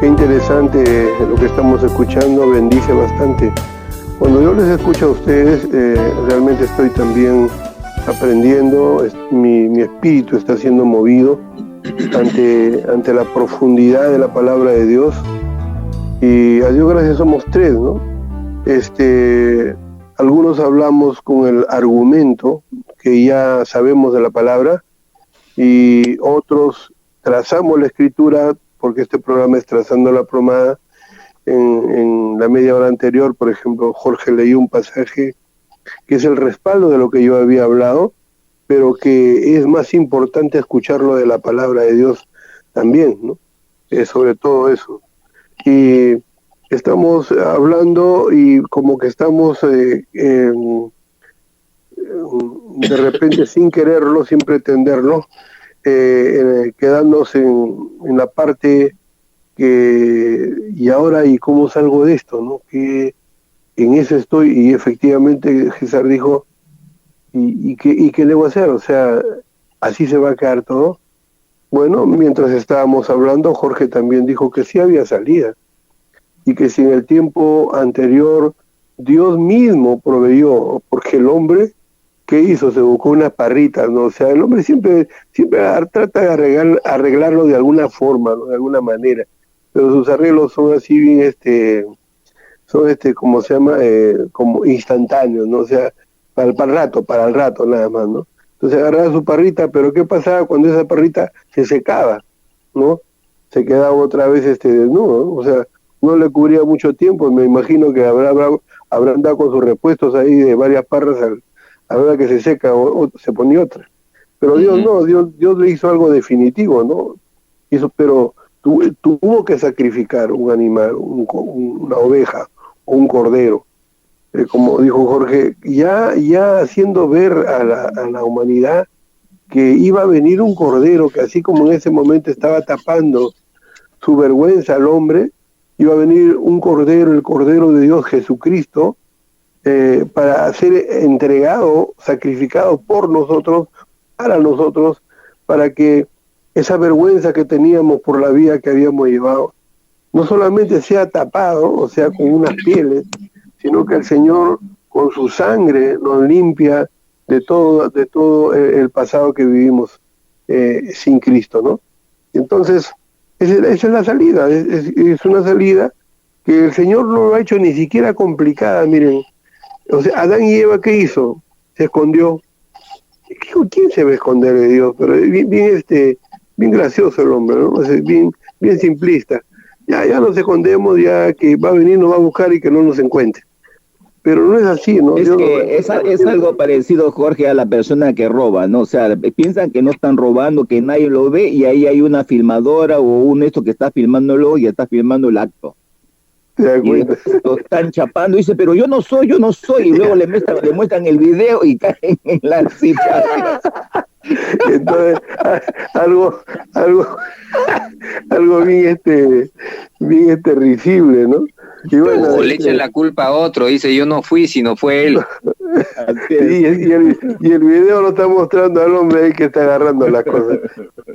Qué interesante lo que estamos escuchando, bendice bastante. Cuando yo les escucho a ustedes, realmente estoy también aprendiendo, mi espíritu está siendo movido ante la profundidad de la palabra de Dios. Y a Dios gracias somos tres, ¿no? Algunos hablamos con el argumento que ya sabemos de la palabra y otros trazamos la escritura, porque este programa es Trazando la Plomada. En la media hora anterior, por ejemplo, Jorge leyó un pasaje que es el respaldo de lo que yo había hablado, pero que es más importante escucharlo de la palabra de Dios también, ¿no? Sobre todo eso. Y estamos hablando y como que estamos de repente sin quererlo, sin pretenderlo, quedándose en la parte y ahora, ¿y cómo salgo de esto? ¿No? Que en eso estoy, y efectivamente César dijo, ¿y qué debo hacer? O sea, ¿así se va a quedar todo? Bueno, mientras estábamos hablando, Jorge también dijo que sí había salida, y que si en el tiempo anterior Dios mismo proveyó, porque el hombre, ¿qué hizo? Se buscó unas parritas, ¿no? O sea, el hombre siempre trata de arreglarlo de alguna forma, ¿no? De alguna manera, pero sus arreglos son así bien, como se llama, como instantáneos, ¿no? O sea, para el rato nada más, ¿no? Entonces agarraba su parrita, pero ¿qué pasaba cuando esa parrita se secaba, ¿no? Se quedaba otra vez desnudo, ¿no? O sea, no le cubría mucho tiempo, me imagino que habrán dado con sus repuestos ahí de varias parras a la hora que se seca o se ponía otra. Pero Dios no, Dios le hizo algo definitivo, ¿no? Pero tuvo que sacrificar un animal, una oveja o un cordero, como dijo Jorge, ya haciendo ver a la humanidad que iba a venir un cordero que así como en ese momento estaba tapando su vergüenza al hombre, iba a venir un cordero, el Cordero de Dios Jesucristo, para ser entregado, sacrificado por nosotros, para nosotros, para que esa vergüenza que teníamos por la vida que habíamos llevado, no solamente sea tapado, o sea, con unas pieles, sino que el Señor con su sangre nos limpia de todo el pasado que vivimos sin Cristo, ¿no? Entonces, esa es la salida, es una salida que el Señor no lo ha hecho ni siquiera complicada, miren. O sea, Adán y Eva, ¿qué hizo? Se escondió. ¿Quién se va a esconder de Dios? Pero bien gracioso el hombre, ¿no? Es bien simplista. Ya nos escondemos, ya que va a venir, nos va a buscar y que no nos encuentre. Pero no es así, ¿no? Es que es algo parecido, Jorge, a la persona que roba, ¿no? O sea, piensan que no están robando, que nadie lo ve, y ahí hay una filmadora o esto que está filmándolo y está filmando el acto. Y lo están chapando y dice, pero yo no soy, y luego le muestran el video y caen en la situación. Entonces, algo bien risible, ¿no? Y bueno, o le echan la culpa a otro, dice yo no fui, sino fue él. y el video lo está mostrando al hombre ahí que está agarrando las cosas.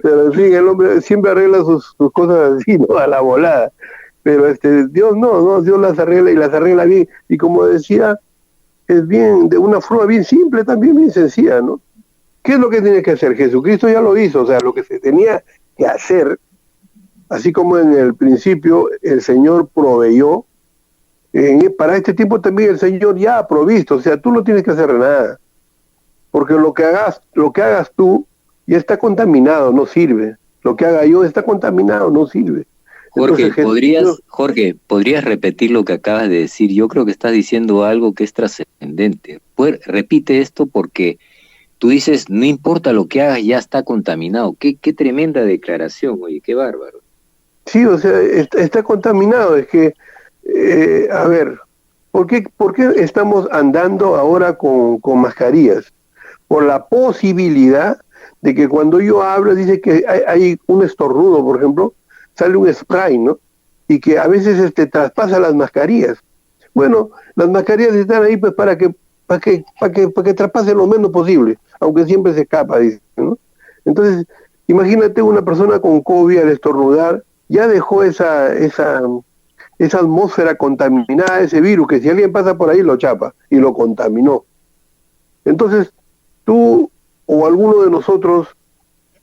Pero en fin, el hombre siempre arregla sus cosas así, ¿no? A la volada. Pero Dios no, Dios las arregla y las arregla bien. Y como decía, es bien, de una forma bien simple, también bien sencilla, ¿no? ¿Qué es lo que tiene que hacer? Jesucristo ya lo hizo, o sea, lo que se tenía que hacer, así como en el principio el Señor proveyó, para este tiempo también el Señor ya ha provisto, o sea, tú no tienes que hacer nada, porque lo que hagas tú ya está contaminado, no sirve. Lo que haga yo está contaminado, no sirve. Jorge, ¿podrías repetir lo que acabas de decir? Yo creo que estás diciendo algo que es trascendente. Repite esto porque tú dices, no importa lo que hagas, ya está contaminado. Qué tremenda declaración, oye, qué bárbaro. Sí, o sea, está contaminado. Es que, a ver, ¿por qué estamos andando ahora con mascarillas? Por la posibilidad de que cuando yo hablo, dice que hay un estornudo, por ejemplo, sale un spray, ¿no? Y que a veces traspasa las mascarillas. Bueno, las mascarillas están ahí pues para que traspase lo menos posible, aunque siempre se escapa, dice, ¿no? Entonces, imagínate una persona con COVID al estornudar, ya dejó esa atmósfera contaminada, ese virus, que si alguien pasa por ahí lo chapa y lo contaminó. Entonces, tú o alguno de nosotros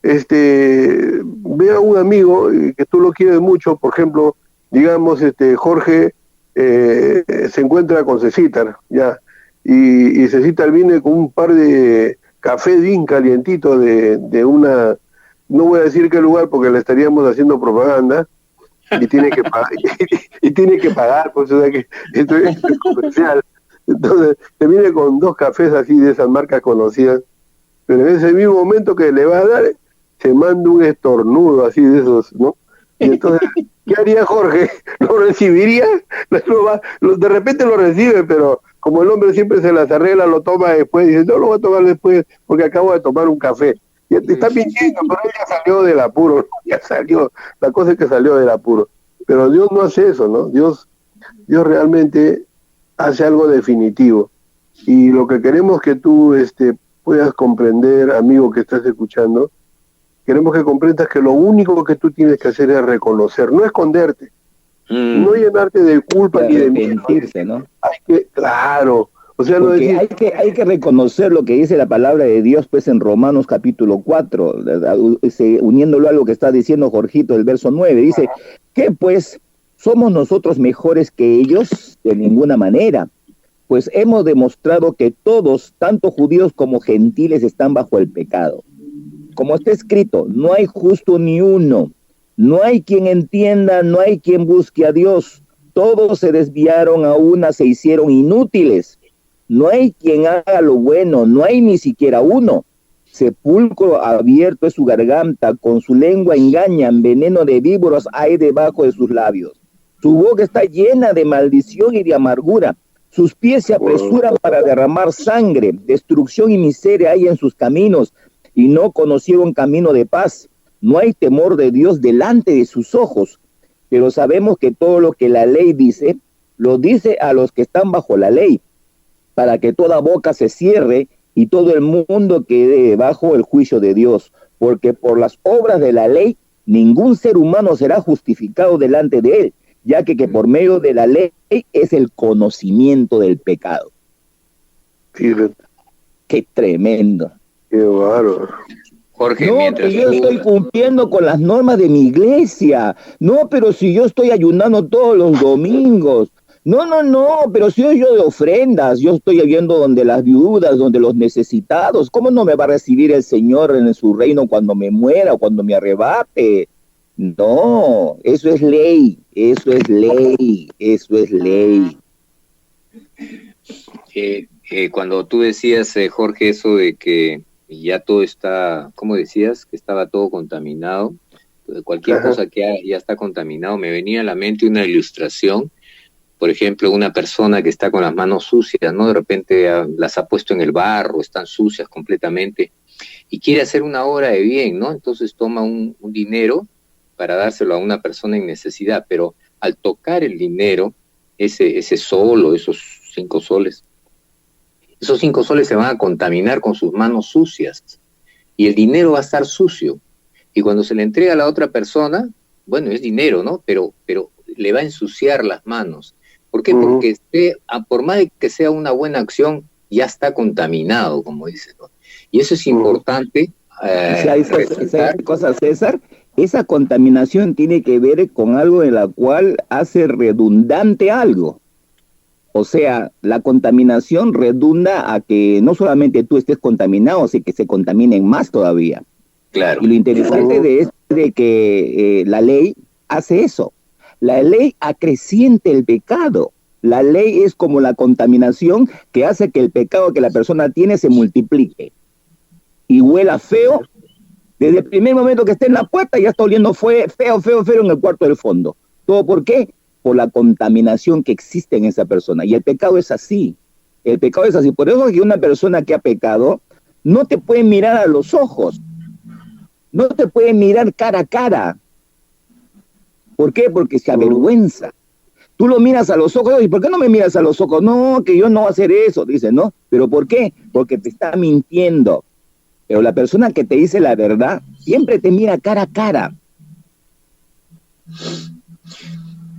ve a un amigo que tú lo quieres mucho, por ejemplo, digamos, Jorge se encuentra con Cecitar, ya, y Cecitar viene con un par de café bien calientito de una, no voy a decir qué lugar porque le estaríamos haciendo propaganda, y tiene que pagar, y tiene que pagar, pues, o sea que esto es comercial. Entonces, te viene con 2 cafés así de esas marcas conocidas, pero en ese mismo momento que le va a dar, se manda un estornudo así de esos, ¿no? Y entonces, ¿qué haría Jorge? ¿Lo recibiría? De repente lo recibe, pero como el hombre siempre se las arregla, lo toma después, dice, no lo voy a tomar después porque acabo de tomar un café. Y te está mintiendo, pero él ya salió del apuro, ya salió, la cosa es que salió del apuro. Pero Dios no hace eso, ¿no? Dios realmente hace algo definitivo. Y lo que queremos que tú puedas comprender, amigo que estás escuchando, queremos que comprendas que lo único que tú tienes que hacer es reconocer, no esconderte, no llenarte de culpa ni de miedo. ¿No? Claro, o sea, no decir... hay que reconocer lo que dice la palabra de Dios, pues, en Romanos capítulo 4, uniéndolo a lo que está diciendo Jorgito, el verso 9, dice, ¿qué pues? ¿Somos nosotros mejores que ellos? De ninguna manera. Pues hemos demostrado que todos, tanto judíos como gentiles, están bajo el pecado. Como está escrito, no hay justo ni uno, no hay quien entienda, no hay quien busque a Dios. Todos se desviaron a una, se hicieron inútiles. No hay quien haga lo bueno, no hay ni siquiera uno. Sepulcro abierto es su garganta, con su lengua engañan, veneno de víboras hay debajo de sus labios. Su boca está llena de maldición y de amargura. Sus pies se apresuran para derramar sangre. Destrucción y miseria hay en sus caminos, y no conocieron camino de paz. No hay temor de Dios delante de sus ojos. Pero sabemos que todo lo que la ley dice, lo dice a los que están bajo la ley, para que toda boca se cierre y todo el mundo quede bajo el juicio de Dios. Porque por las obras de la ley, ningún ser humano será justificado delante de él, ya que por medio de la ley es el conocimiento del pecado. Fíjate. Qué tremendo. Qué bárbaro. Jorge, no, mientras que yo estoy cumpliendo con las normas de mi iglesia. No, pero si yo estoy ayunando todos los domingos. No, pero si yo de ofrendas, yo estoy yendo donde las viudas, donde los necesitados. ¿Cómo no me va a recibir el Señor en su reino cuando me muera o cuando me arrebate? No, eso es ley, eso es ley, eso es ley. Cuando tú decías, Jorge, eso de que ya todo está, ¿cómo decías? Que estaba todo contaminado. Cualquier cosa que ya está contaminado, me venía a la mente una ilustración. Por ejemplo, una persona que está con las manos sucias, ¿no? De repente las ha puesto en el barro, están sucias completamente, y quiere hacer una obra de bien, ¿no? Entonces toma un dinero para dárselo a una persona en necesidad, pero al tocar el dinero, ese sol o esos 5 soles, esos 5 soles se van a contaminar con sus manos sucias, y el dinero va a estar sucio, y cuando se le entrega a la otra persona, bueno, es dinero, ¿no? Pero le va a ensuciar las manos. ¿Por qué? Porque por más de que sea una buena acción, ya está contaminado, como dice, ¿no? Y eso es importante. Esa cosa, César, esa contaminación tiene que ver con algo en la cual hace redundante algo. O sea, la contaminación redunda a que no solamente tú estés contaminado, sino que se contaminen más todavía. Claro. Y lo interesante de esto es de que la ley hace eso. La ley acreciente el pecado. La ley es como la contaminación que hace que el pecado que la persona tiene se multiplique y huela feo. Desde el primer momento que esté en la puerta ya está oliendo feo en el cuarto del fondo. ¿Todo por qué? Por la contaminación que existe en esa persona. Y el pecado es así. El pecado es así. Por eso es que una persona que ha pecado no te puede mirar a los ojos. No te puede mirar cara a cara. ¿Por qué? Porque se avergüenza. Tú lo miras a los ojos y ¿por qué no me miras a los ojos? No, que yo no voy a hacer eso, dice, ¿no? ¿Pero por qué? Porque te está mintiendo. Pero la persona que te dice la verdad siempre te mira cara a cara.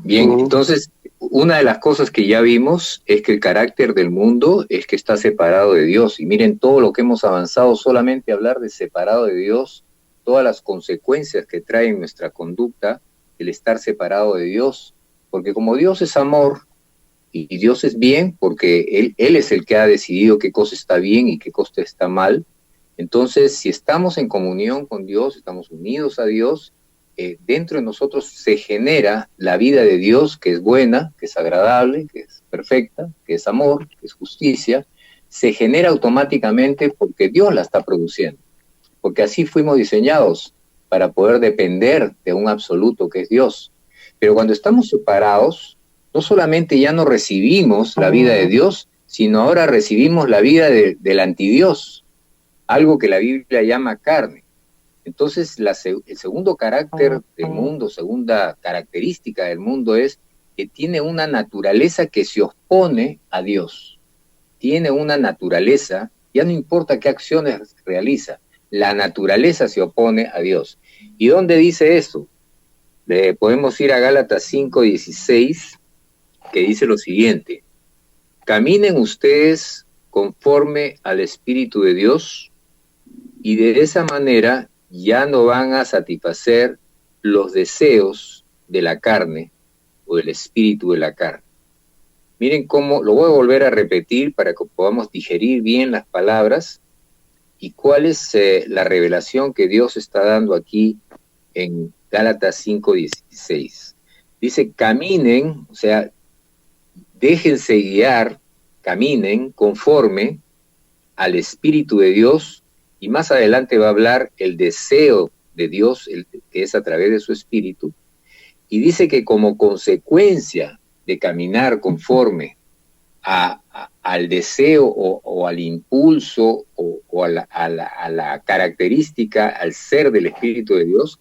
Bien, entonces, una de las cosas que ya vimos es que el carácter del mundo es que está separado de Dios. Y miren todo lo que hemos avanzado, solamente hablar de separado de Dios, todas las consecuencias que trae en nuestra conducta el estar separado de Dios. Porque como Dios es amor y Dios es bien, porque Él es el que ha decidido qué cosa está bien y qué cosa está mal. Entonces, si estamos en comunión con Dios, estamos unidos a Dios, dentro de nosotros se genera la vida de Dios, que es buena, que es agradable, que es perfecta, que es amor, que es justicia, se genera automáticamente porque Dios la está produciendo, porque así fuimos diseñados para poder depender de un absoluto que es Dios. Pero cuando estamos separados, no solamente ya no recibimos la vida de Dios, sino ahora recibimos la vida del antidios, algo que la Biblia llama carne. Entonces, el segundo carácter del mundo, segunda característica del mundo es que tiene una naturaleza que se opone a Dios. Tiene una naturaleza, ya no importa qué acciones realiza, la naturaleza se opone a Dios. ¿Y dónde dice eso? Podemos ir a Gálatas 5:16, que dice lo siguiente: caminen ustedes conforme al Espíritu de Dios, y de esa manera ya no van a satisfacer los deseos de la carne o del espíritu de la carne. Miren cómo, lo voy a volver a repetir para que podamos digerir bien las palabras y cuál es la revelación que Dios está dando aquí en Gálatas 5:16. Dice, caminen, o sea, déjense guiar, caminen conforme al Espíritu de Dios. Y más adelante va a hablar el deseo de Dios, que es a través de su Espíritu. Y dice que como consecuencia de caminar conforme al deseo o al impulso o a la característica, al ser del Espíritu de Dios,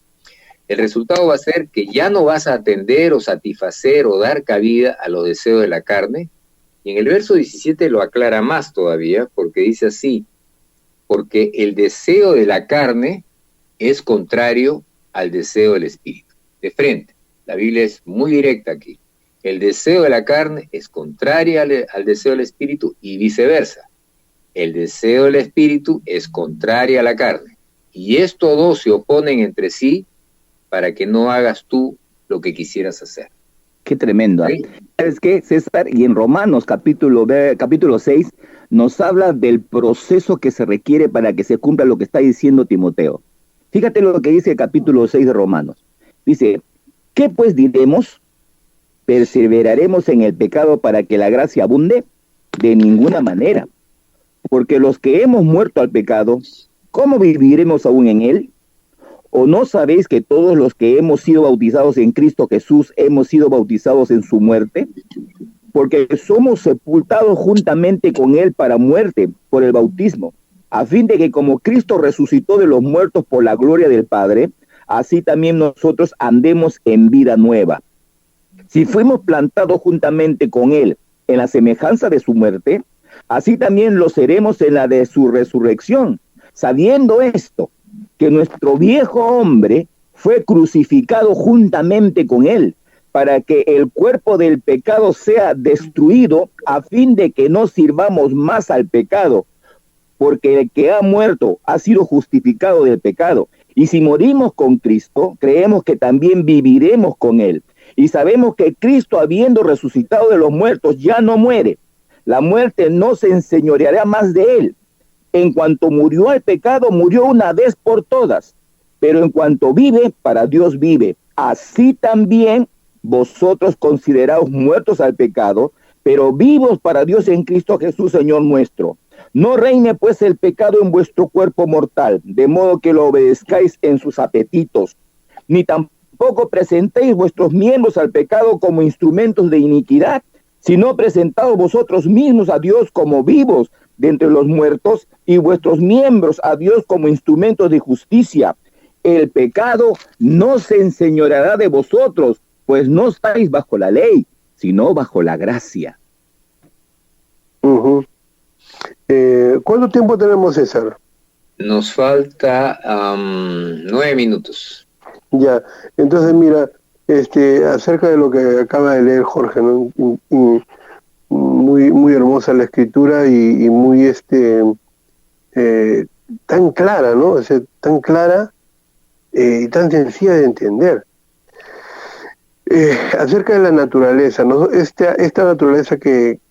el resultado va a ser que ya no vas a atender o satisfacer o dar cabida a los deseos de la carne. Y en el verso 17 lo aclara más todavía, porque dice así: porque el deseo de la carne es contrario al deseo del espíritu. De frente, la Biblia es muy directa aquí. El deseo de la carne es contrario al deseo del espíritu y viceversa. El deseo del espíritu es contrario a la carne. Y estos dos se oponen entre sí para que no hagas tú lo que quisieras hacer. Qué tremendo. ¿Sí? ¿Sabes qué, César? Y en Romanos capítulo 6 nos habla del proceso que se requiere para que se cumpla lo que está diciendo Timoteo. Fíjate lo que dice el capítulo 6 de Romanos. Dice, ¿qué pues diremos? ¿Perseveraremos en el pecado para que la gracia abunde? De ninguna manera. Porque los que hemos muerto al pecado, ¿cómo viviremos aún en él? ¿O no sabéis que todos los que hemos sido bautizados en Cristo Jesús hemos sido bautizados en su muerte? Porque somos sepultados juntamente con él para muerte por el bautismo, a fin de que como Cristo resucitó de los muertos por la gloria del Padre, así también nosotros andemos en vida nueva. Si fuimos plantados juntamente con él en la semejanza de su muerte, así también lo seremos en la de su resurrección, sabiendo esto, que nuestro viejo hombre fue crucificado juntamente con él, para que el cuerpo del pecado sea destruido, a fin de que no sirvamos más al pecado, porque el que ha muerto ha sido justificado del pecado. Y si morimos con Cristo, creemos que también viviremos con él. Y sabemos que Cristo, habiendo resucitado de los muertos, ya no muere. La muerte no se enseñoreará más de él. En cuanto murió al pecado, murió una vez por todas. Pero en cuanto vive, para Dios vive. Así también vosotros consideraos muertos al pecado, pero vivos para Dios en Cristo Jesús, Señor nuestro. No reine pues el pecado en vuestro cuerpo mortal, de modo que lo obedezcáis en sus apetitos, ni tampoco presentéis vuestros miembros al pecado como instrumentos de iniquidad, sino presentaos vosotros mismos a Dios como vivos de entre los muertos, y vuestros miembros a Dios como instrumentos de justicia. El pecado no se enseñoreará de vosotros, pues no estáis bajo la ley, sino bajo la gracia. ¿Cuánto tiempo tenemos, César? Nos falta 9 minutos. Ya, entonces mira, acerca de lo que acaba de leer Jorge, ¿no? Muy, muy hermosa la escritura y muy tan clara, ¿no? O sea, tan clara y tan sencilla de entender. Acerca de la naturaleza, ¿no? Esta naturaleza que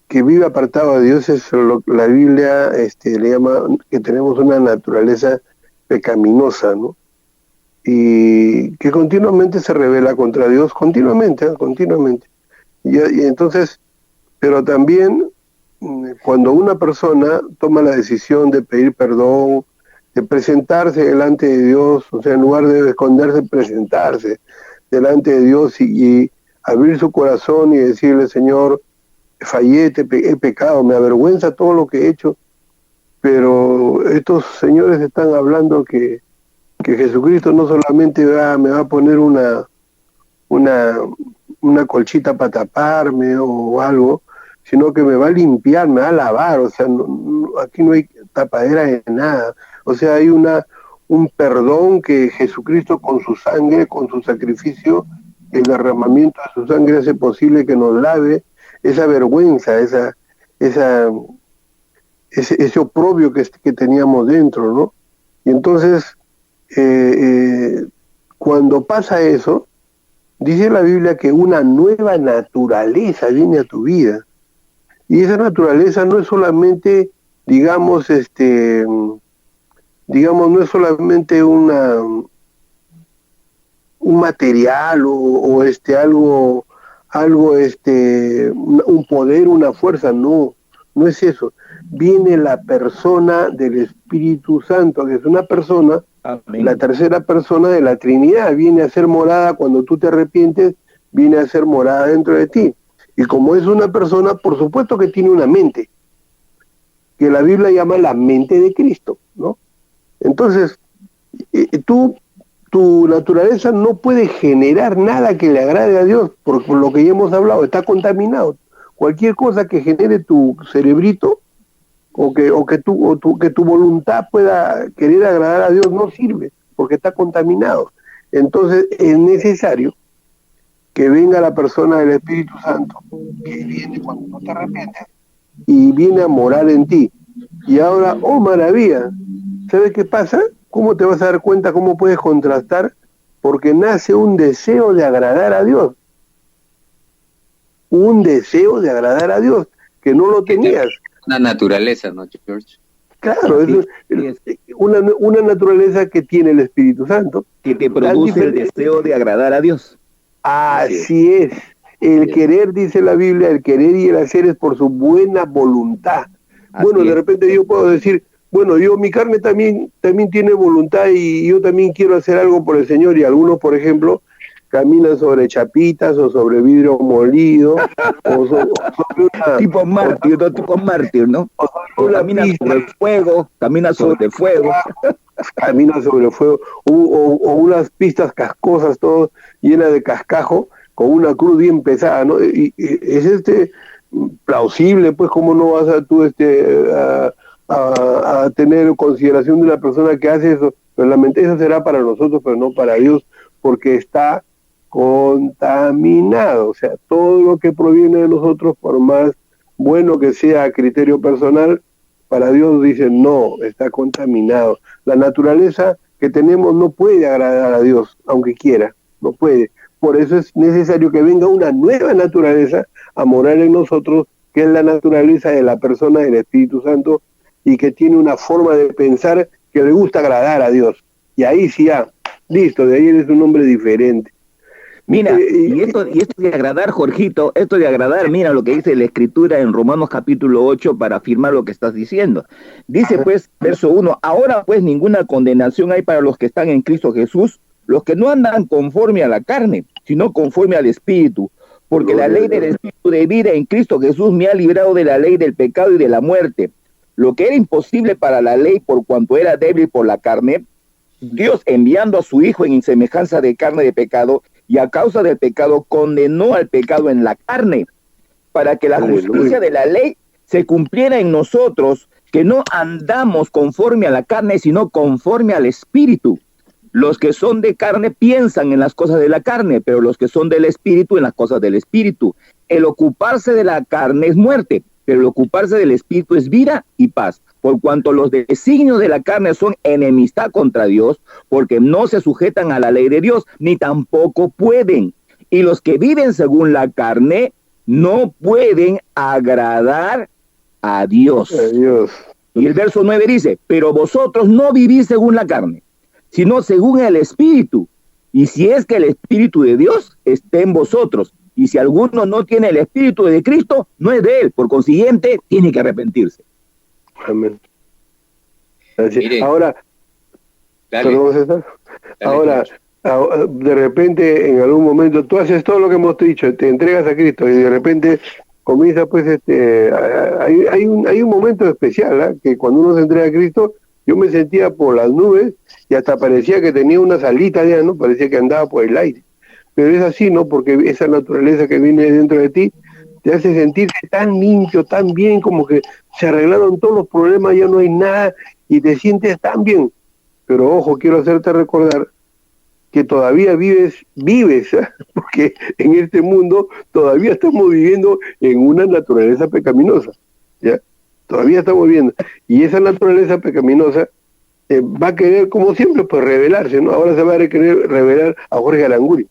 vive apartado de Dios es la Biblia le llama que tenemos una naturaleza pecaminosa, ¿no? Y que continuamente se revela contra Dios, continuamente. Y entonces, pero también cuando una persona toma la decisión de pedir perdón, de presentarse delante de Dios, o sea, en lugar de esconderse, presentarse delante de Dios y abrir su corazón y decirle, Señor, fallé, he pecado, me avergüenza todo lo que he hecho, pero estos señores están hablando que Jesucristo no solamente me va a poner una colchita para taparme o algo, sino que me va a limpiar, me va a lavar, o sea, aquí no hay tapadera de nada, o sea, hay un perdón que Jesucristo con su sangre, con su sacrificio, el derramamiento de su sangre hace posible que nos lave esa vergüenza, ese oprobio que teníamos dentro, ¿no? Y entonces, cuando pasa eso, dice la Biblia que una nueva naturaleza viene a tu vida. Y esa naturaleza no es solamente, digamos, no es solamente un material o algo, un poder, una fuerza, no es eso. Viene la persona del Espíritu Santo, que es una persona, amén, la tercera persona de la Trinidad, viene a ser morada cuando tú te arrepientes, viene a ser morada dentro de ti. Y como es una persona, por supuesto que tiene una mente, que la Biblia llama la mente de Cristo, ¿no? Entonces, tu naturaleza no puede generar nada que le agrade a Dios, por lo que ya hemos hablado, está contaminado. Cualquier cosa que genere tu cerebrito que tu voluntad pueda querer agradar a Dios no sirve, porque está contaminado. Entonces es necesario que venga la persona del Espíritu Santo, que viene cuando no te arrepientes, y viene a morar en ti. Y ahora, oh maravilla, ¿sabes qué pasa? ¿Cómo te vas a dar cuenta? ¿Cómo puedes contrastar? Porque nace un deseo de agradar a Dios. Un deseo de agradar a Dios, que no lo tenías. Una naturaleza, ¿no, George? Claro, es una naturaleza que tiene el Espíritu Santo. Que te produce el deseo de agradar a Dios. Así es. El querer, dice la Biblia, el querer y el hacer es por su buena voluntad. Bueno, de repente yo puedo decir, bueno, mi carne también tiene voluntad y yo también quiero hacer algo por el Señor. Y algunos, por ejemplo, caminan sobre chapitas o sobre vidrio molido o sobre una... tipo mártir, ¿no? O camina sobre fuego, camina sobre fuego. Camina sobre fuego, o unas pistas cascosas, todo llenas de cascajo, con una cruz bien pesada, ¿no? Y es plausible, pues, ¿cómo no vas a tú a tener consideración de una persona que hace eso? Pero la mente eso será para nosotros, pero no para Dios, porque está contaminado. O sea, todo lo que proviene de nosotros, por más bueno que sea a criterio personal, para Dios dice no, está contaminado. La naturaleza que tenemos no puede agradar a Dios, aunque quiera, no puede. Por eso es necesario que venga una nueva naturaleza a morar en nosotros, que es la naturaleza de la persona del Espíritu Santo y que tiene una forma de pensar que le gusta agradar a Dios. Y ahí sí listo, de ahí eres un hombre diferente. Mira, y esto de agradar, Jorgito, esto de agradar, mira lo que dice la Escritura en Romanos capítulo 8 para afirmar lo que estás diciendo. Dice pues, verso 1, ahora pues ninguna condenación hay para los que están en Cristo Jesús, los que no andan conforme a la carne, sino conforme al Espíritu, porque la ley del Espíritu de vida en Cristo Jesús me ha librado de la ley del pecado y de la muerte. Lo que era imposible para la ley por cuanto era débil por la carne, Dios enviando a su Hijo en semejanza de carne de pecado, y a causa del pecado condenó al pecado en la carne, para que la justicia de la ley se cumpliera en nosotros, que no andamos conforme a la carne, sino conforme al Espíritu. Los que son de carne piensan en las cosas de la carne, pero los que son del espíritu en las cosas del espíritu. El ocuparse de la carne es muerte, pero el ocuparse del espíritu es vida y paz. Por cuanto los designios de la carne son enemistad contra Dios, porque no se sujetan a la ley de Dios, ni tampoco pueden. Y los que viven según la carne no pueden agradar a Dios. Adiós. Y el verso 9 dice, pero vosotros no vivís según la carne, sino según el Espíritu. Y si es que el Espíritu de Dios está en vosotros, y si alguno no tiene el Espíritu de Cristo, no es de él. Por consiguiente, tiene que arrepentirse. Amén. Miren, ahora, dale, perdón, César. dale, Ahora, de repente, en algún momento, tú haces todo lo que hemos dicho, te entregas a Cristo y de repente comienza, pues, hay un momento especial, ¿eh? Que cuando uno se entrega a Cristo, yo me sentía por las nubes y hasta parecía que tenía unas alitas ya, ¿no? Parecía que andaba por el aire. Pero es así, ¿no? Porque esa naturaleza que viene dentro de ti te hace sentirse tan limpio, tan bien, como que se arreglaron todos los problemas, ya no hay nada y te sientes tan bien. Pero ojo, quiero hacerte recordar que todavía vives, ¿eh? Porque en este mundo todavía estamos viviendo en una naturaleza pecaminosa, ¿ya? Todavía estamos viviendo. Y esa naturaleza pecaminosa va a querer, como siempre, pues rebelarse, ¿no? Ahora se va a querer revelar a Jorge Aranguri,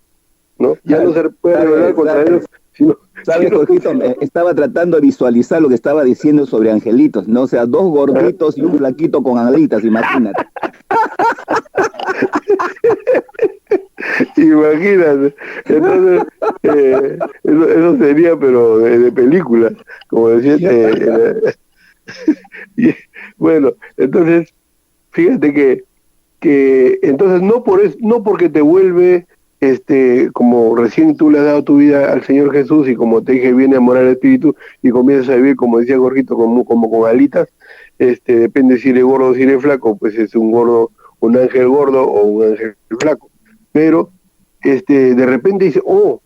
¿no? Ya no se puede revelar contra él, sino... ¿Sabes, Jorgito? Estaba tratando de visualizar lo que estaba diciendo sobre angelitos, ¿no? O sea, dos gorditos y un flaquito con alitas, imagínate. Imagínate. Entonces, eso sería, pero de película, como decía. Y, bueno, entonces, fíjate que entonces no porque te vuelve, como recién tú le has dado tu vida al Señor Jesús y como te dije, viene a morar el Espíritu y comienzas a vivir, como decía Jorgito, como con alitas, depende si eres gordo o si eres flaco, pues es un ángel gordo o un ángel flaco. Pero de repente dice, oh,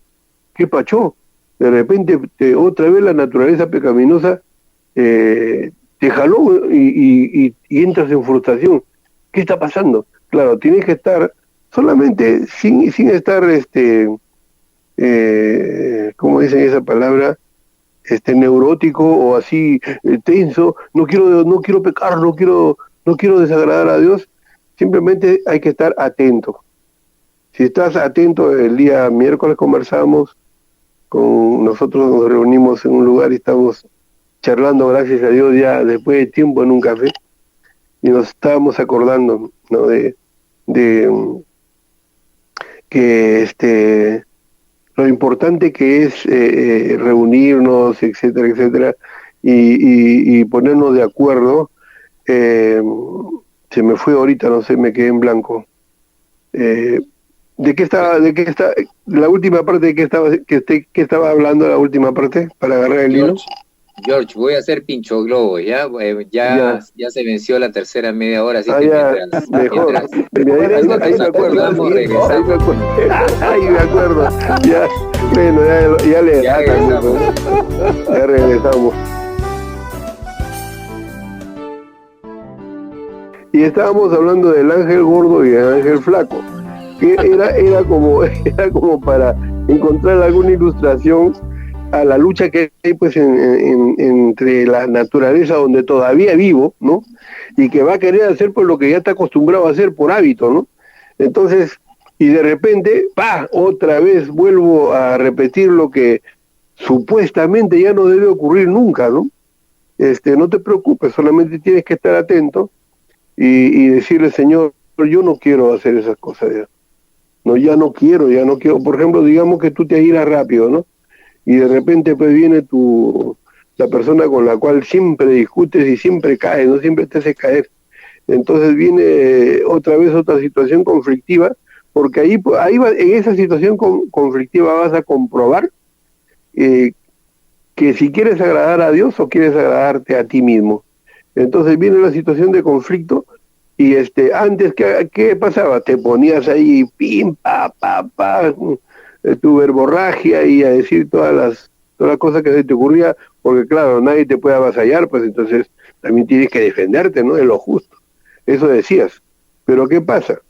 qué pachó, de repente otra vez la naturaleza pecaminosa te jaló y entras en frustración. ¿Qué está pasando? Claro, tienes que estar solamente sin estar, ¿cómo dicen esa palabra? Neurótico o así, tenso, no quiero pecar, no quiero desagradar a Dios. Simplemente hay que estar atento. Si estás atento, el día miércoles conversamos, nosotros nos reunimos en un lugar y estamos charlando, gracias a Dios, ya después de tiempo en un café, y nos estábamos acordando, ¿no? de que lo importante que es reunirnos, etcétera, etcétera, y ponernos de acuerdo. Se me fue ahorita, no sé, me quedé en blanco. ¿De qué está la última parte, de qué estaba hablando, la última parte, para agarrar el hilo? George, voy a hacer pincho globo, ¿ya? Ya se venció la tercera media hora, así que mejor. Ahí me acuerdo. Ahí me acuerdo. Ya, bueno, ya regresamos. Ya regresamos. Y estábamos hablando del ángel gordo y el ángel flaco, que era como para encontrar alguna ilustración a la lucha que hay, pues, entre la naturaleza donde todavía vivo, ¿no? Y que va a querer hacer pues lo que ya está acostumbrado a hacer por hábito, ¿no? Entonces, y de repente, otra vez vuelvo a repetir lo que supuestamente ya no debe ocurrir nunca, ¿no? No te preocupes, solamente tienes que estar atento y decirle, Señor, yo no quiero hacer esas cosas ya. No, ya no quiero. Por ejemplo, digamos que tú te giras rápido, ¿no? Y de repente pues viene la persona con la cual siempre discutes y siempre caes, no siempre te hace caer. Entonces viene otra vez otra situación conflictiva, porque ahí en esa situación conflictiva vas a comprobar que si quieres agradar a Dios o quieres agradarte a ti mismo. Entonces viene la situación de conflicto y antes, ¿qué pasaba? Te ponías ahí, pim, tu verborragia y a decir todas las cosas que se te ocurría, porque claro, nadie te puede avasallar, pues entonces también tienes que defenderte, ¿no? De lo justo. Eso decías. Pero ¿qué pasa?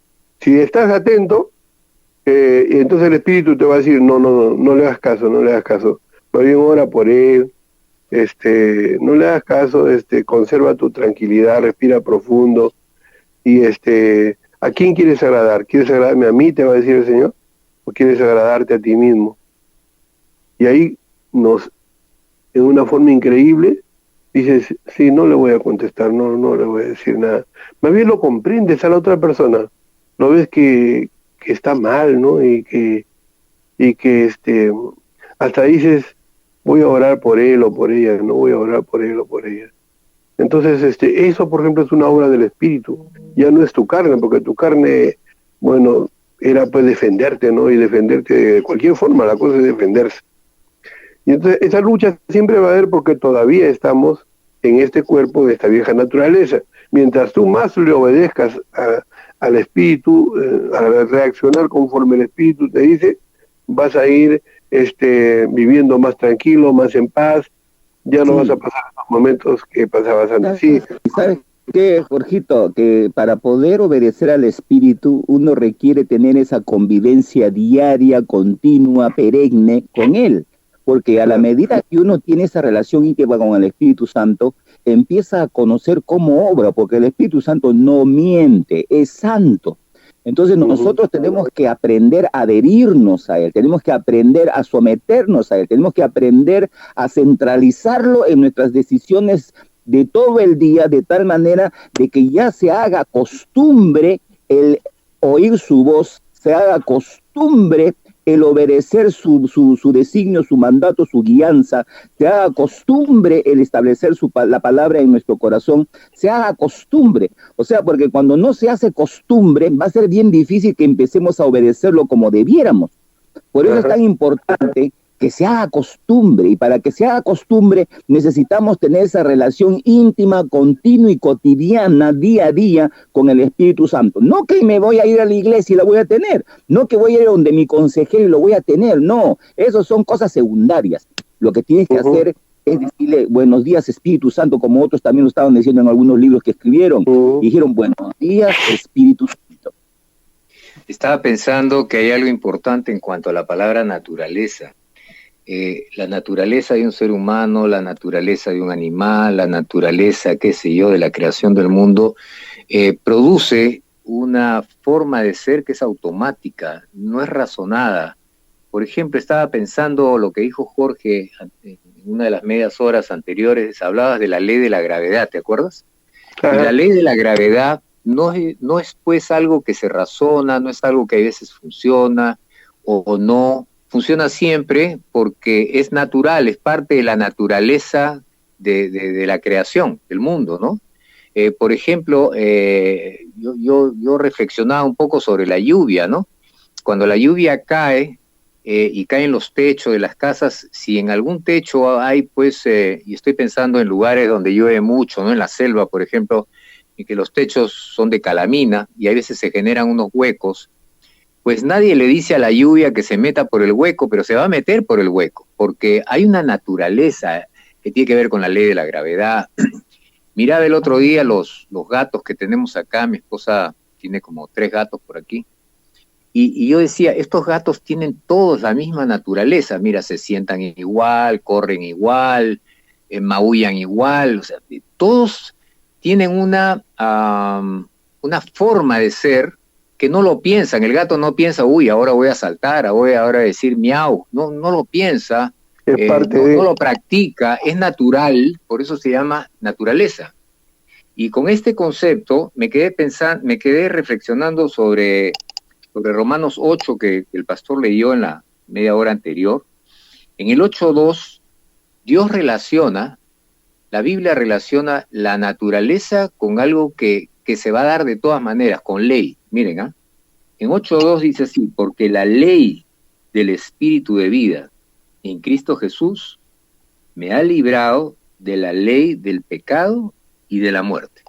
Si estás atento, entonces el Espíritu te va a decir, no le hagas caso, no le hagas caso. Más bien ora por él, no le hagas caso, conserva tu tranquilidad, respira profundo, y ¿a quién quieres agradar? ¿Quieres agradarme a mí, te va a decir el Señor? ¿O quieres agradarte a ti mismo? Y ahí en una forma increíble, dices, sí, no le voy a contestar, no le voy a decir nada. Más bien lo comprendes a la otra persona, lo ves que está mal, ¿no? Y que hasta dices, voy a orar por él o por ella, no voy a orar por él o por ella. Entonces, eso, por ejemplo, es una obra del Espíritu, ya no es tu carne, porque tu carne, bueno, era pues defenderte, ¿no? Y defenderte de cualquier forma, la cosa es defenderse. Y entonces esa lucha siempre va a haber porque todavía estamos en este cuerpo de esta vieja naturaleza. Mientras tú más le obedezcas al Espíritu, a reaccionar conforme el Espíritu te dice, vas a ir viviendo más tranquilo, más en paz, ya no vas a pasar los momentos que pasabas antes. Sí. ¿Sabes qué, Jorgito? Que para poder obedecer al Espíritu uno requiere tener esa convivencia diaria, continua, perenne con Él. Porque a la medida que uno tiene esa relación íntima con el Espíritu Santo, empieza a conocer cómo obra, porque el Espíritu Santo no miente, es santo. Entonces nosotros tenemos que aprender a adherirnos a Él, tenemos que aprender a someternos a Él, tenemos que aprender a centralizarlo en nuestras decisiones de todo el día, de tal manera de que ya se haga costumbre el oír su voz, se haga costumbre el obedecer su designio, su mandato, su guianza, se haga costumbre el establecer la palabra en nuestro corazón, se haga costumbre. O sea, porque cuando no se hace costumbre, va a ser bien difícil que empecemos a obedecerlo como debiéramos. Por eso es tan importante que se haga costumbre, y para que se haga costumbre necesitamos tener esa relación íntima, continua y cotidiana, día a día, con el Espíritu Santo. No que me voy a ir a la iglesia y la voy a tener, no que voy a ir donde mi consejero y lo voy a tener, no, eso son cosas secundarias. Lo que tienes que hacer es decirle, buenos días Espíritu Santo, como otros también lo estaban diciendo en algunos libros que escribieron, dijeron, buenos días Espíritu Santo. Estaba pensando que hay algo importante en cuanto a la palabra naturaleza. La naturaleza de un ser humano, la naturaleza de un animal, la naturaleza, qué sé yo, de la creación del mundo, produce una forma de ser que es automática, no es razonada. Por ejemplo, estaba pensando lo que dijo Jorge en una de las medias horas anteriores, hablabas de la ley de la gravedad, ¿te acuerdas? Y la ley de la gravedad no es pues algo que se razona, no es algo que a veces funciona o no. Funciona siempre porque es natural, es parte de la naturaleza de la creación, del mundo, ¿no? Por ejemplo, yo reflexionaba un poco sobre la lluvia, ¿no? Cuando la lluvia cae y cae en los techos de las casas, si en algún techo hay, pues, y estoy pensando en lugares donde llueve mucho, ¿no? En la selva, por ejemplo, y que los techos son de calamina y a veces se generan unos huecos, pues nadie le dice a la lluvia que se meta por el hueco, pero se va a meter por el hueco, porque hay una naturaleza que tiene que ver con la ley de la gravedad. Miraba el otro día los gatos que tenemos acá, mi esposa tiene como 3 gatos por aquí, y yo decía, estos gatos tienen todos la misma naturaleza, mira, se sientan igual, corren igual, maullan igual, o sea, todos tienen una forma de ser que no lo piensan. El gato no piensa, uy, ahora voy a saltar, voy ahora a decir miau, no lo piensa, no lo practica, es natural, por eso se llama naturaleza. Y con este concepto me quedé reflexionando sobre Romanos 8 que el pastor leyó en la media hora anterior. En el 8.2, la Biblia relaciona la naturaleza con algo que se va a dar de todas maneras, con ley. Miren, en 8.2 dice así, porque la ley del Espíritu de vida en Cristo Jesús me ha librado de la ley del pecado y de la muerte.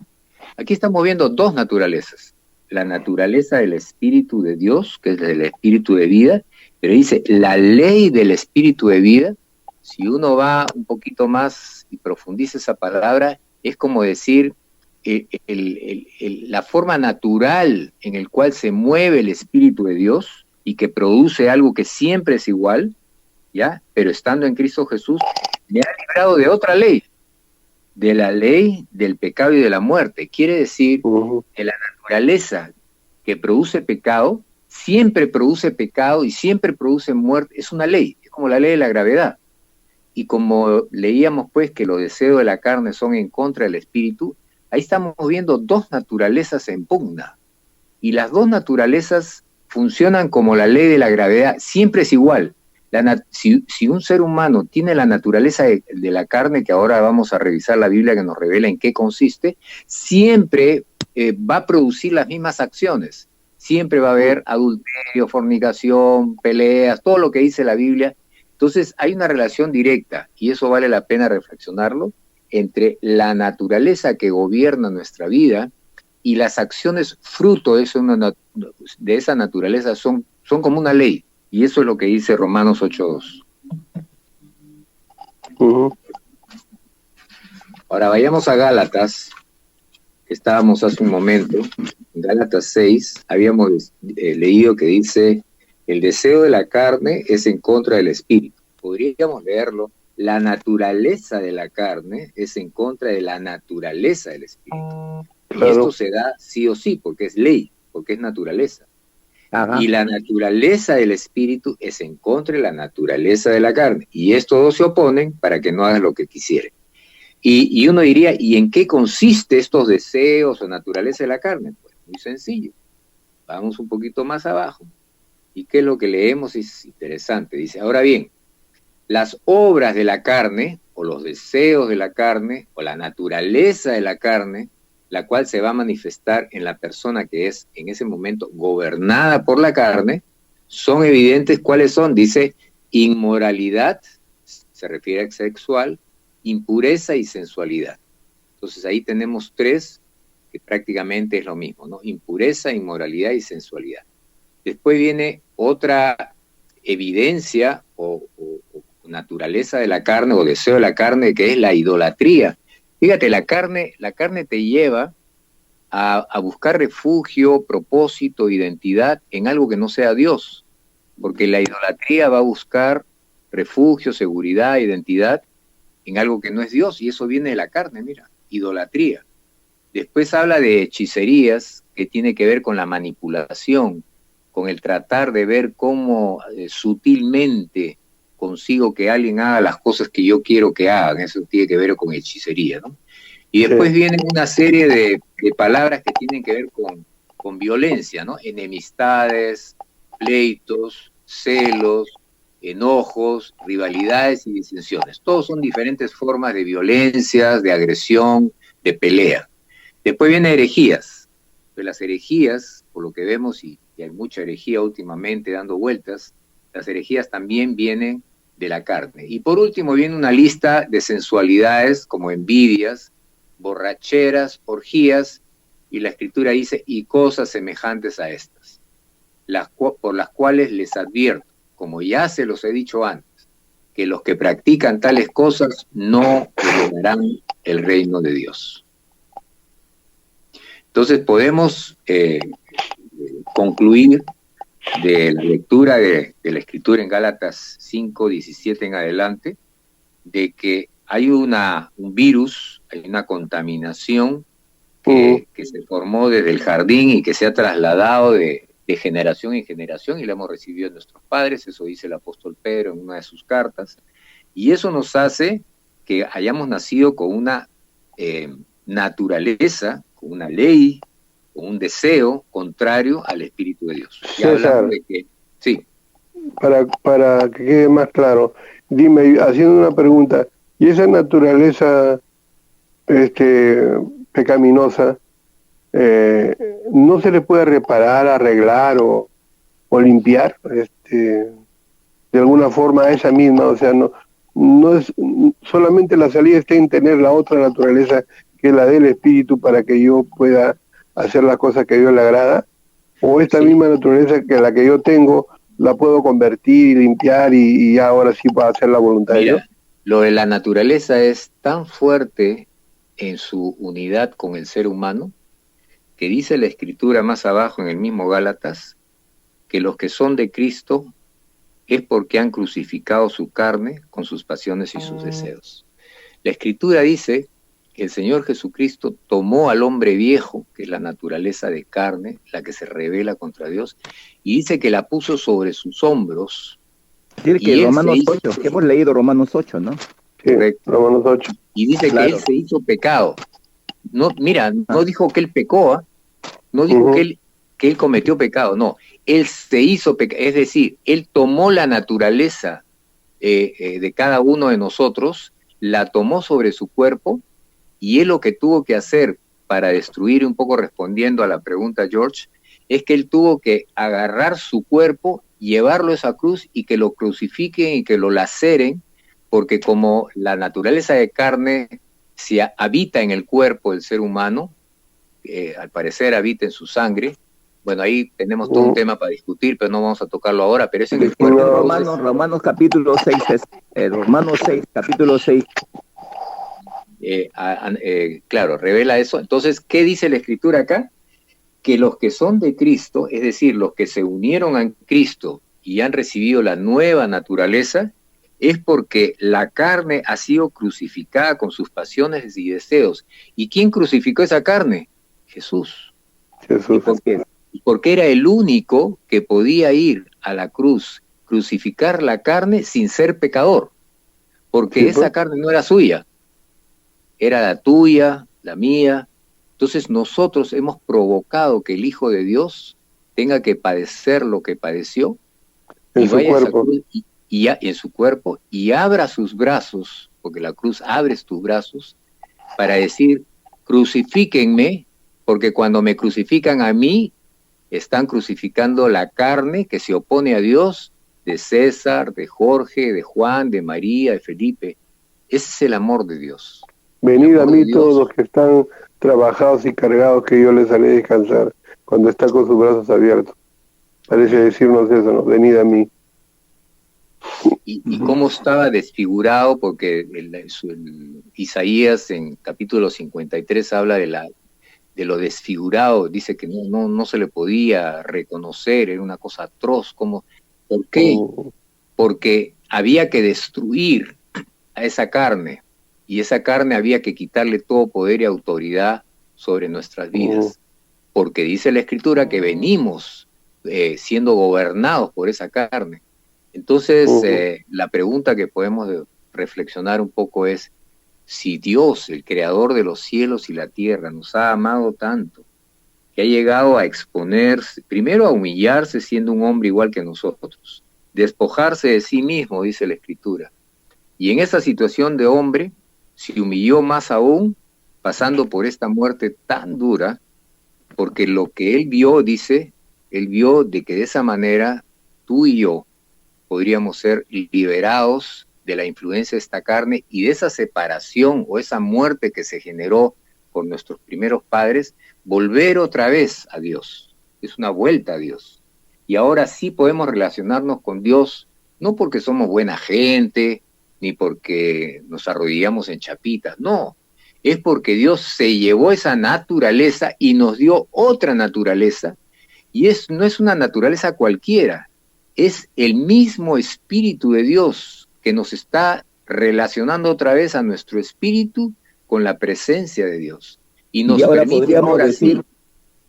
Aquí estamos viendo 2 naturalezas, la naturaleza del Espíritu de Dios, que es el Espíritu de vida, pero dice la ley del Espíritu de vida. Si uno va un poquito más y profundiza esa palabra, es como decir la forma natural en el cual se mueve el Espíritu de Dios y que produce algo que siempre es igual, ¿ya? Pero estando en Cristo Jesús, me ha librado de otra ley, de la ley del pecado y de la muerte. Quiere decir que la naturaleza que produce pecado, siempre produce pecado y siempre produce muerte. Es una ley, es como la ley de la gravedad. Y como leíamos pues que los deseos de la carne son en contra del espíritu, ahí estamos viendo dos naturalezas en pugna. Y las dos naturalezas funcionan como la ley de la gravedad, siempre es igual. Si un ser humano tiene la naturaleza de la carne, que ahora vamos a revisar la Biblia que nos revela en qué consiste, siempre va a producir las mismas acciones. Siempre va a haber adulterio, fornicación, peleas, todo lo que dice la Biblia. Entonces hay una relación directa, y eso vale la pena reflexionarlo, entre la naturaleza que gobierna nuestra vida y las acciones fruto de esa naturaleza son como una ley. Y eso es lo que dice Romanos 8:2. Ahora vayamos a Gálatas, que estábamos hace un momento. En Gálatas 6 habíamos leído que dice: el deseo de la carne es en contra del espíritu. Podríamos leerlo: la naturaleza de la carne es en contra de la naturaleza del espíritu. Claro. Y esto se da sí o sí, porque es ley, porque es naturaleza. Ajá. Y la naturaleza del espíritu es en contra de la naturaleza de la carne. Y estos dos se oponen para que no hagas lo que quisieren. Y uno diría, ¿y en qué consiste estos deseos o naturaleza de la carne? Pues muy sencillo. Vamos un poquito más abajo. ¿Y qué es lo que leemos? Es interesante. Dice, ahora bien, las obras de la carne, o los deseos de la carne, o la naturaleza de la carne, la cual se va a manifestar en la persona que es en ese momento gobernada por la carne, son evidentes. ¿Cuáles son? Dice, inmoralidad, se refiere a sexual, impureza y sensualidad. Entonces ahí tenemos tres que prácticamente es lo mismo, ¿no? Impureza, inmoralidad y sensualidad. Después viene otra evidencia o naturaleza de la carne o deseo de la carne, que es la idolatría. Fíjate, la carne te lleva a buscar refugio, propósito, identidad en algo que no sea Dios, porque la idolatría va a buscar refugio, seguridad, identidad en algo que no es Dios, y eso viene de la carne, mira, idolatría. Después habla de hechicerías, que tiene que ver con la manipulación, con el tratar de ver cómo sutilmente consigo que alguien haga las cosas que yo quiero que hagan. Eso tiene que ver con hechicería, ¿no? Y después vienen una serie de palabras que tienen que ver con violencia, ¿no? Enemistades, pleitos, celos, enojos, rivalidades y disensiones. Todos son diferentes formas de violencias, de agresión, de pelea. Después vienen herejías. Pues las herejías, por lo que vemos, y hay mucha herejía últimamente dando vueltas, las herejías también vienen de la carne. Y por último viene una lista de sensualidades como envidias, borracheras, orgías, y la Escritura dice, y cosas semejantes a estas, por las cuales les advierto, como ya se los he dicho antes, que los que practican tales cosas no heredarán el reino de Dios. Entonces podemos concluir de la lectura de la Escritura en Gálatas 5:17 en adelante, de que hay un virus, hay una contaminación que se formó desde el jardín y que se ha trasladado de generación en generación, y la hemos recibido de nuestros padres. Eso dice el apóstol Pedro en una de sus cartas, y eso nos hace que hayamos nacido con una naturaleza, con una ley, con un deseo contrario al Espíritu de Dios. César, de que, sí. Para que quede más claro, dime, haciendo una pregunta, ¿y esa naturaleza pecaminosa no se le puede reparar, arreglar o limpiar de alguna forma a esa misma? O sea, no es solamente la salida está en tener la otra naturaleza, que es la del espíritu, para que yo pueda hacer las cosas que a Dios le agrada, o esta misma naturaleza que la que yo tengo la puedo convertir y limpiar y ahora sí puedo hacer la voluntad de Dios. Lo de la naturaleza es tan fuerte en su unidad con el ser humano, que dice la Escritura más abajo en el mismo Gálatas, que los que son de Cristo es porque han crucificado su carne con sus pasiones y sus deseos. La Escritura dice que el Señor Jesucristo tomó al hombre viejo, que es la naturaleza de carne, la que se rebela contra Dios, y dice que la puso sobre sus hombros. Tiene que Romanos 8, que hemos leído Romanos 8, ¿no? Sí, Romanos 8. Y dice que él se hizo pecado. No, mira, no dijo que él pecó, no dijo que él cometió pecado, no. Él se hizo pecado, es decir, él tomó la naturaleza de cada uno de nosotros, la tomó sobre su cuerpo, y él lo que tuvo que hacer para destruir, un poco respondiendo a la pregunta George, es que él tuvo que agarrar su cuerpo, llevarlo a esa cruz y que lo crucifiquen y que lo laceren, porque como la naturaleza de carne se habita en el cuerpo del ser humano, al parecer habita en su sangre. Bueno, ahí tenemos todo un tema para discutir, pero no vamos a tocarlo ahora, pero es en el cuerpo. Romanos capítulo 6, Romanos 6, capítulo 6. Claro, revela eso. Entonces, ¿qué dice la Escritura acá? Que los que son de Cristo, es decir, los que se unieron a Cristo y han recibido la nueva naturaleza, es porque la carne ha sido crucificada con sus pasiones y deseos. ¿Y quién crucificó esa carne? Jesús. Porque era el único que podía ir a la cruz, crucificar la carne sin ser pecador, porque esa carne no era suya, era la tuya, la mía. Entonces nosotros hemos provocado que el Hijo de Dios tenga que padecer lo que padeció, y vaya a esa cruz y en su cuerpo, y abra sus brazos, porque la cruz abre tus brazos, para decir, crucifíquenme, porque cuando me crucifican a mí, están crucificando la carne que se opone a Dios, de César, de Jorge, de Juan, de María, de Felipe. Ese es el amor de Dios. Venid a mí todos los que están trabajados y cargados, que yo les haré descansar, cuando está con sus brazos abiertos. Parece decirnos eso, ¿no? Venid a mí. Y cómo estaba desfigurado, porque Isaías en capítulo 53 habla de lo desfigurado, dice que no se le podía reconocer, era una cosa atroz. ¿Por qué? Porque había que destruir a esa carne, y esa carne había que quitarle todo poder y autoridad sobre nuestras vidas, porque dice la Escritura que venimos siendo gobernados por esa carne. Entonces, la pregunta que podemos reflexionar un poco es, si Dios, el creador de los cielos y la tierra, nos ha amado tanto, que ha llegado a exponerse, primero a humillarse siendo un hombre igual que nosotros, despojarse de sí mismo, dice la Escritura, y en esa situación de hombre, se humilló más aún, pasando por esta muerte tan dura, porque lo que él vio, dice, él vio de que de esa manera tú y yo podríamos ser liberados de la influencia de esta carne y de esa separación o esa muerte que se generó por nuestros primeros padres, volver otra vez a Dios. Es una vuelta a Dios. Y ahora sí podemos relacionarnos con Dios, no porque somos buena gente, ni porque nos arrodillamos en chapitas, no. Es porque Dios se llevó esa naturaleza y nos dio otra naturaleza, y no es una naturaleza cualquiera, es el mismo Espíritu de Dios que nos está relacionando otra vez a nuestro espíritu con la presencia de Dios. Y nos permite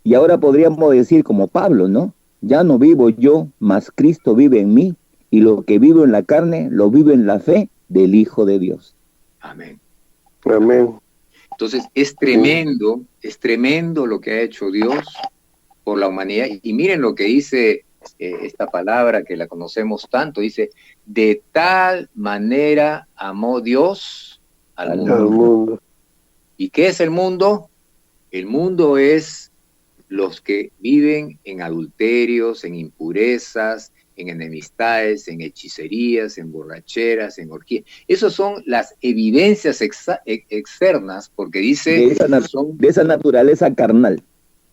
y ahora podríamos decir como Pablo, ¿no? Ya no vivo yo, mas Cristo vive en mí, y lo que vivo en la carne, lo vivo en la fe del Hijo de Dios. Amén. Amén. Entonces es tremendo lo que ha hecho Dios por la humanidad. Y miren lo que dice esta palabra que la conocemos tanto, dice, de tal manera amó Dios al mundo. ¿Y qué es el mundo? El mundo es los que viven en adulterios, en impurezas, en enemistades, en hechicerías, en borracheras, en orgías. Esas son las evidencias externas, porque dice... de esa naturaleza carnal.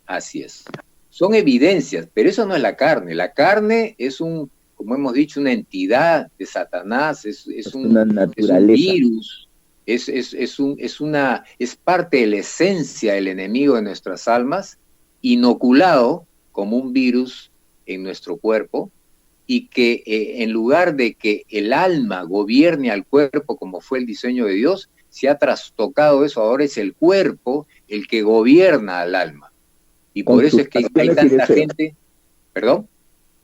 Así es. Son evidencias, pero eso no es la carne. La carne es como hemos dicho, una entidad de Satanás, es un virus es parte de la esencia del enemigo de nuestras almas, inoculado como un virus en nuestro cuerpo, y que en lugar de que el alma gobierne al cuerpo como fue el diseño de Dios, se ha trastocado eso, ahora es el cuerpo el que gobierna al alma. Y por eso es que hay tanta gente, ¿perdón?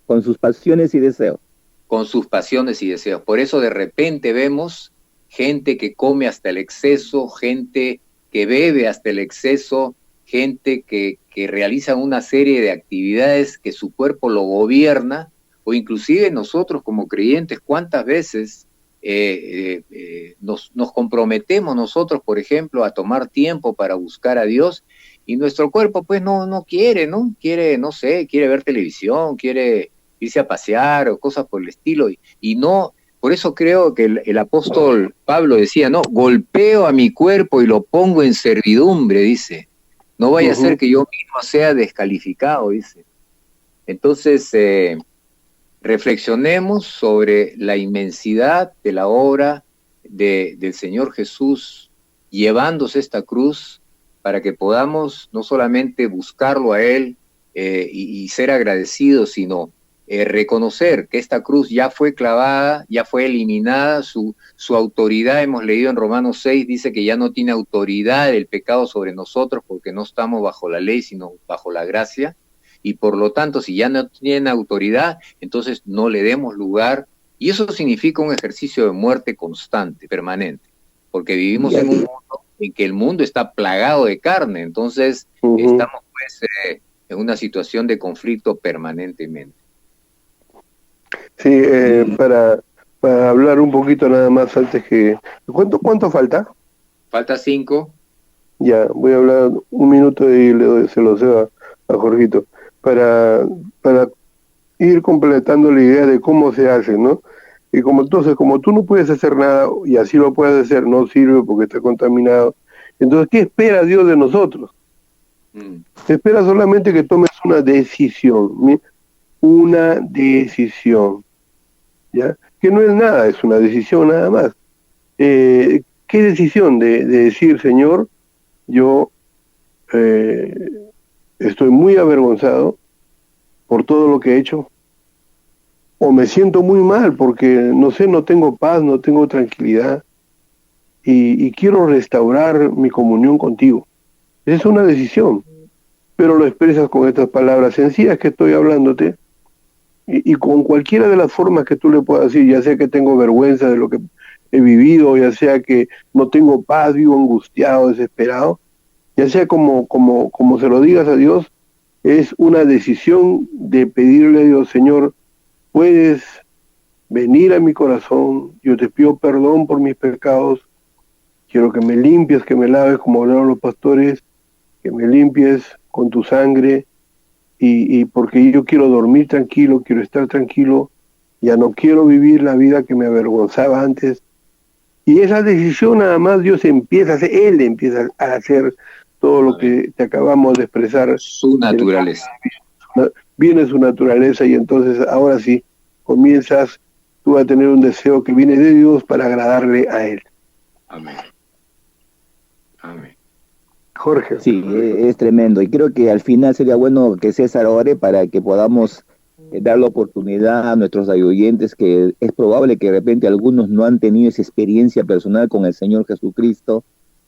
Con sus pasiones y deseos. Con sus pasiones y deseos. Por eso de repente vemos gente que come hasta el exceso, gente que bebe hasta el exceso, gente que realiza una serie de actividades que su cuerpo lo gobierna, o inclusive nosotros como creyentes, ¿cuántas veces nos comprometemos nosotros, por ejemplo, a tomar tiempo para buscar a Dios, y nuestro cuerpo pues no quiere, no sé, quiere ver televisión, quiere irse a pasear o cosas por el estilo, y no, por eso creo que el apóstol Pablo decía, no, golpeo a mi cuerpo y lo pongo en servidumbre, dice, no vaya a ser que yo mismo sea descalificado, dice. Entonces, reflexionemos sobre la inmensidad de la obra del Señor Jesús llevándose esta cruz, para que podamos no solamente buscarlo a Él y ser agradecidos, sino reconocer que esta cruz ya fue clavada, ya fue eliminada, su autoridad, hemos leído en Romanos 6, dice que ya no tiene autoridad el pecado sobre nosotros, porque no estamos bajo la ley, sino bajo la gracia. Y por lo tanto, si ya no tienen autoridad, entonces no le demos lugar, y eso significa un ejercicio de muerte constante, permanente, porque vivimos en un mundo en que el mundo está plagado de carne, entonces estamos pues en una situación de conflicto permanentemente. Sí, para hablar un poquito nada más antes que... ¿Cuánto falta? Falta 5. Ya, voy a hablar un minuto y se lo cedo a Jorgito. Para ir completando la idea de cómo se hace, ¿no? Y como tú no puedes hacer nada, y así lo puedes hacer, no sirve porque está contaminado, entonces, ¿qué espera Dios de nosotros? Espera solamente que tomes una decisión, ¿ya? Que no es nada, es una decisión nada más. ¿Qué decisión? De decir, Señor, yo estoy muy avergonzado por todo lo que he hecho, o me siento muy mal porque, no sé, no tengo paz, no tengo tranquilidad, y quiero restaurar mi comunión contigo. Esa es una decisión, pero lo expresas con estas palabras sencillas que estoy hablándote, y con cualquiera de las formas que tú le puedas decir, ya sea que tengo vergüenza de lo que he vivido, ya sea que no tengo paz, vivo angustiado, desesperado, ya sea como se lo digas a Dios, es una decisión de pedirle a Dios, Señor, puedes venir a mi corazón, yo te pido perdón por mis pecados, quiero que me limpies, que me laves, como hablaron los pastores, que me limpies con tu sangre, y porque yo quiero dormir tranquilo, quiero estar tranquilo, ya no quiero vivir la vida que me avergonzaba antes. Y esa decisión nada más Dios empieza a hacer, Él empieza a hacer todo lo que te acabamos de expresar. Su naturaleza. Viene su naturaleza, y entonces ahora sí comienzas tú a tener un deseo que viene de Dios para agradarle a Él. Amén. Amén. Jorge. Sí, es tremendo, y creo que al final sería bueno que César ore para que podamos dar la oportunidad a nuestros oyentes, que es probable que de repente algunos no han tenido esa experiencia personal con el Señor Jesucristo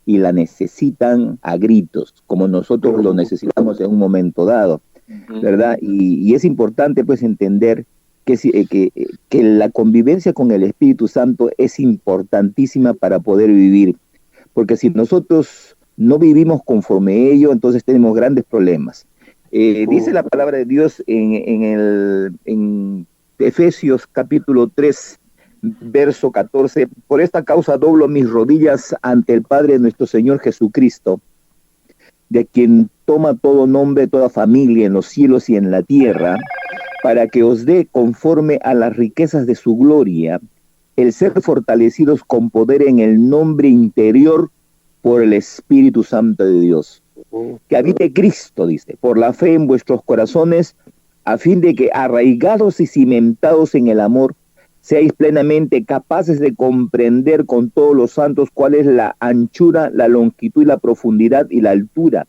y la necesitan a gritos, como nosotros lo necesitamos en un momento dado, ¿verdad? Y es importante pues entender que la convivencia con el Espíritu Santo es importantísima para poder vivir, porque si nosotros no vivimos conforme a ello, entonces tenemos grandes problemas. Dice la palabra de Dios en Efesios capítulo 3, verso 14, por esta causa doblo mis rodillas ante el Padre de nuestro Señor Jesucristo, de quien toma todo nombre, toda familia en los cielos y en la tierra, para que os dé conforme a las riquezas de su gloria, el ser fortalecidos con poder en el nombre interior por el Espíritu Santo de Dios. Que habite Cristo, dice, por la fe en vuestros corazones, a fin de que arraigados y cimentados en el amor, seáis plenamente capaces de comprender con todos los santos cuál es la anchura, la longitud y la profundidad y la altura,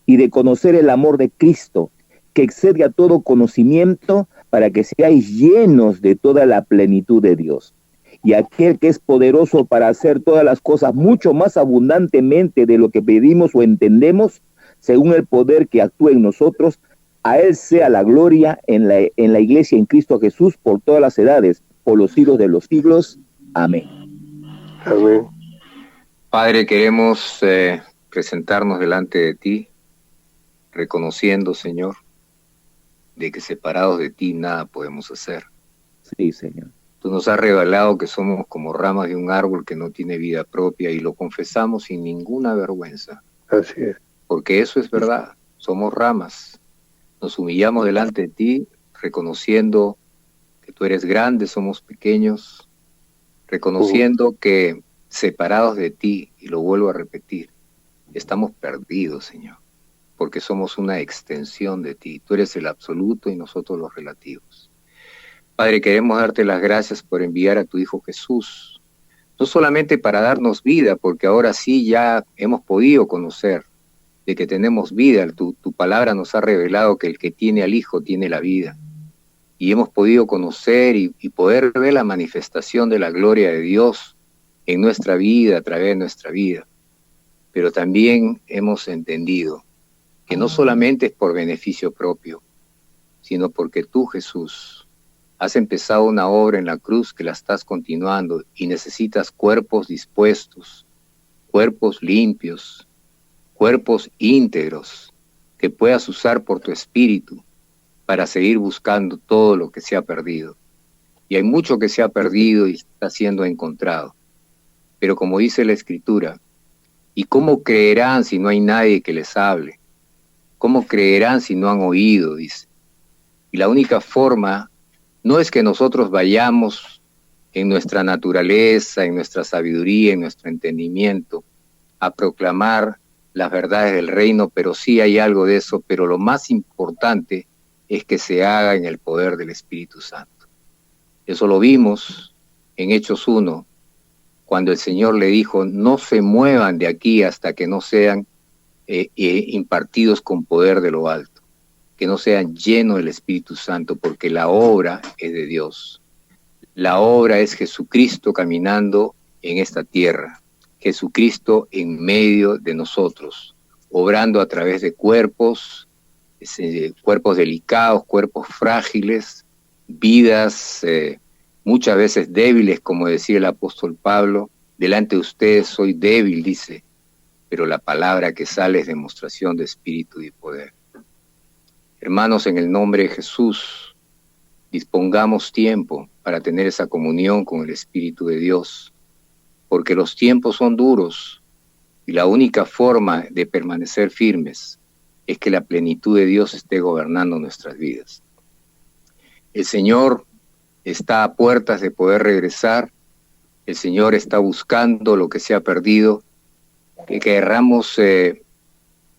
y de conocer el amor de Cristo, que excede a todo conocimiento, para que seáis llenos de toda la plenitud de Dios. Y aquel que es poderoso para hacer todas las cosas mucho más abundantemente de lo que pedimos o entendemos, según el poder que actúa en nosotros, a él sea la gloria en la iglesia en Cristo Jesús por todas las edades, por los siglos de los siglos. Amén. Amén. Padre, queremos presentarnos delante de ti, reconociendo, Señor, de que separados de ti nada podemos hacer. Sí, Señor. Tú nos has revelado que somos como ramas de un árbol que no tiene vida propia y lo confesamos sin ninguna vergüenza. Así es. Porque eso es verdad, somos ramas. Nos humillamos delante de ti, reconociendo que tú eres grande, somos pequeños, reconociendo que separados de ti, y lo vuelvo a repetir, estamos perdidos, Señor, porque somos una extensión de ti. Tú eres el absoluto y nosotros los relativos. Padre, queremos darte las gracias por enviar a tu Hijo Jesús, no solamente para darnos vida, porque ahora sí ya hemos podido conocer de que tenemos vida. Tu palabra nos ha revelado que el que tiene al Hijo tiene la vida. Y hemos podido conocer y poder ver la manifestación de la gloria de Dios en nuestra vida, a través de nuestra vida. Pero también hemos entendido que no solamente es por beneficio propio, sino porque tú, Jesús, has empezado una obra en la cruz que la estás continuando y necesitas cuerpos dispuestos, cuerpos limpios, cuerpos íntegros que puedas usar por tu espíritu para seguir buscando todo lo que se ha perdido. Y hay mucho que se ha perdido y está siendo encontrado. Pero como dice la Escritura, ¿y cómo creerán si no hay nadie que les hable? ¿Cómo creerán si no han oído? Dice. Y la única forma no es que nosotros vayamos en nuestra naturaleza, en nuestra sabiduría, en nuestro entendimiento, a proclamar las verdades del reino, pero sí hay algo de eso, pero lo más importante es que se haga en el poder del Espíritu Santo. Eso lo vimos en Hechos 1, cuando el Señor le dijo, no se muevan de aquí hasta que no sean impartidos con poder de lo alto, que no sean llenos del Espíritu Santo, porque la obra es de Dios. La obra es Jesucristo caminando en esta tierra, Jesucristo en medio de nosotros, obrando a través de cuerpos delicados, cuerpos frágiles, vidas muchas veces débiles, como decía el apóstol Pablo. Delante de ustedes soy débil, dice, pero la palabra que sale es demostración de espíritu y poder. Hermanos, en el nombre de Jesús, dispongamos tiempo para tener esa comunión con el Espíritu de Dios, porque los tiempos son duros y la única forma de permanecer firmes es que la plenitud de Dios esté gobernando nuestras vidas. El Señor está a puertas de poder regresar, el Señor está buscando lo que se ha perdido, que querramos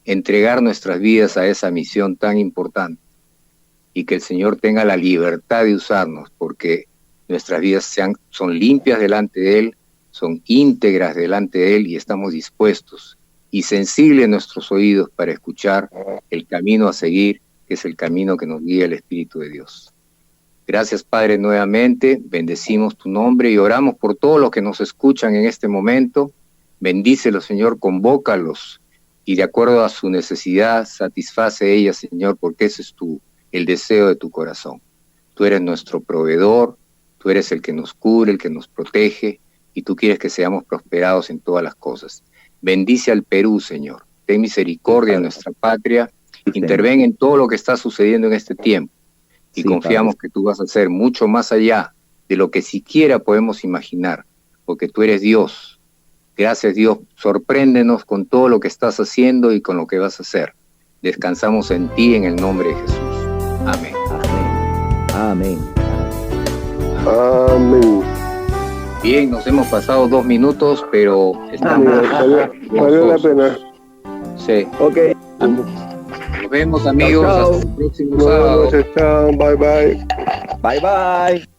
entregar nuestras vidas a esa misión tan importante y que el Señor tenga la libertad de usarnos, porque nuestras vidas son limpias delante de Él, son íntegras delante de Él y estamos dispuestos y sensibles nuestros oídos para escuchar el camino a seguir, que es el camino que nos guía el Espíritu de Dios. Gracias, Padre, nuevamente, bendecimos tu nombre y oramos por todos los que nos escuchan en este momento. Bendícelos, Señor, convócalos y de acuerdo a su necesidad, satisface ella, Señor, porque ese es el deseo de tu corazón. Tú eres nuestro proveedor, tú eres el que nos cubre, el que nos protege, y tú quieres que seamos prosperados en todas las cosas. Bendice al Perú, Señor. Ten misericordia en nuestra patria. Interven en todo lo que está sucediendo en este tiempo. Y confiamos que tú vas a hacer mucho más allá de lo que siquiera podemos imaginar, porque tú eres Dios. Gracias, Dios. Sorpréndenos con todo lo que estás haciendo y con lo que vas a hacer. Descansamos en ti en el nombre de Jesús. Amén. Amén. Amén. Bien, nos hemos pasado 2 minutos, pero estamos... Valió la pena. Sí. Ok. Nos vemos, amigos. Chao. Hasta el próximo sábado. Buenas noches, chao. Bye, bye. Bye, bye.